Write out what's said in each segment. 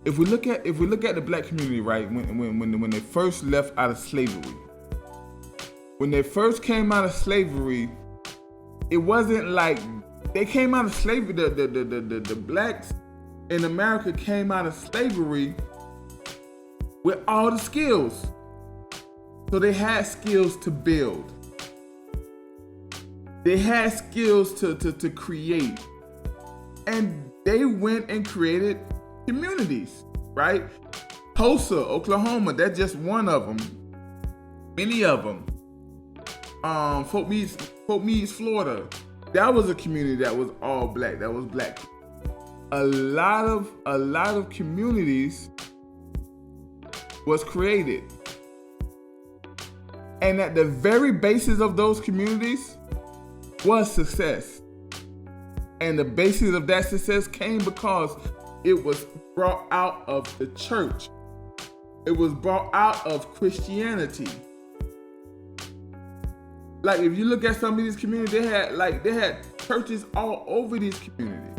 if we look at the black community, right, when they first left out of slavery, when they first came out of slavery, it wasn't like they came out of slavery. The blacks in America came out of slavery with all the skills. So they had skills to build. They had skills to create. And they went and created communities, right? Tulsa, Oklahoma, that's just one of them. Many of them. Fort Meade, Florida, that was a community that was all black. That was black. A lot of communities was created. And at the very basis of those communities was success. And the basis of that success came because it was brought out of the church. It was brought out of Christianity. Like if you look at some of these communities, they had churches all over these communities.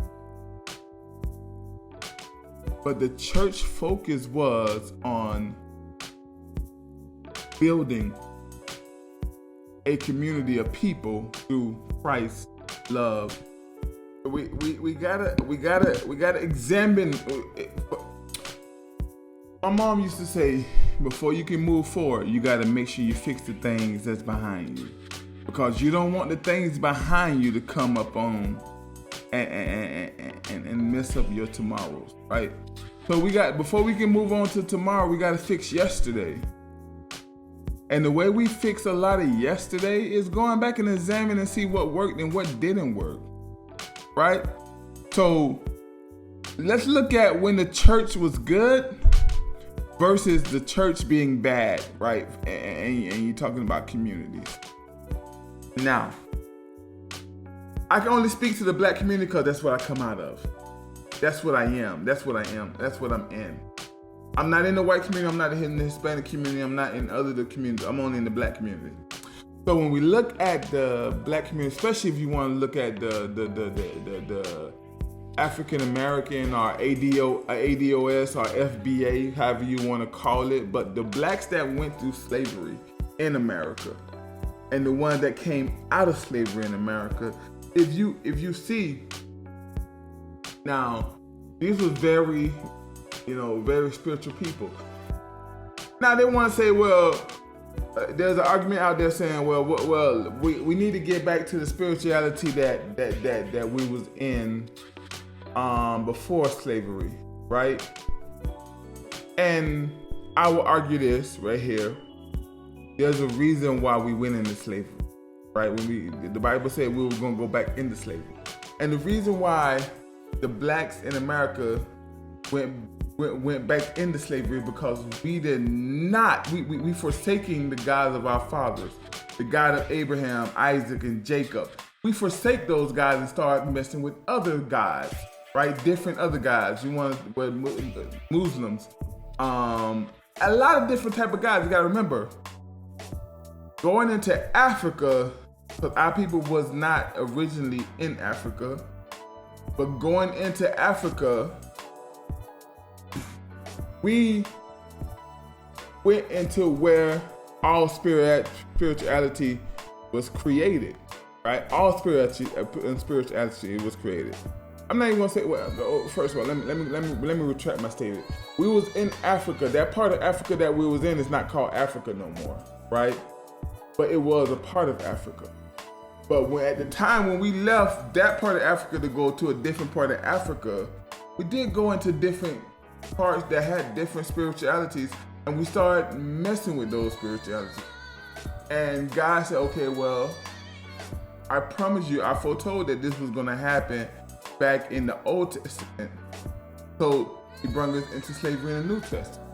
But the church focus was on building a community of people through Christ's love. We gotta examine. My mom used to say, before you can move forward, you gotta make sure you fix the things that's behind you, because you don't want the things behind you to come up on and mess up your tomorrows, right? So before we can move on to tomorrow, we gotta fix yesterday. And the way we fix a lot of yesterday is going back and examining and see what worked and what didn't work, right? So let's look at when the church was good versus the church being bad, right? And you're talking about communities. Now, I can only speak to the black community because that's what I come out of. That's what I am. That's what I am. That's what I'm in. I'm not in the white community. I'm not in the Hispanic community. I'm not in other communities. I'm only in the black community. So when we look at the black community, especially if you want to look at the African American or ADOS or FBA, however you want to call it, but the blacks that went through slavery in America and the ones that came out of slavery in America, if you see, now these were very spiritual people. Now they want to say, well, there's an argument out there saying, well, we need to get back to the spirituality that we was in before slavery, right? And I will argue this right here. There's a reason why we went into slavery, right? When the Bible said we were going to go back into slavery, and the reason why the blacks in America went back into slavery because we did not, we forsaking the gods of our fathers, the God of Abraham, Isaac, and Jacob. We forsake those guys and start messing with other gods, right? Different other gods. You want Muslims, a lot of different type of gods. You gotta remember, going into Africa, because our people was not originally in Africa, but going into Africa, we went into where all spirituality was created, right? All spirituality was created. I'm not even gonna say. Well, first of all, let me retract my statement. We was in Africa. That part of Africa that we was in is not called Africa no more, right? But it was a part of Africa. But at the time when we left that part of Africa to go to a different part of Africa, we did go into different parts that had different spiritualities, and we started messing with those spiritualities. And God said, okay, well, I promise you, I foretold that this was going to happen back in the Old Testament. So he brought us into slavery in the New Testament.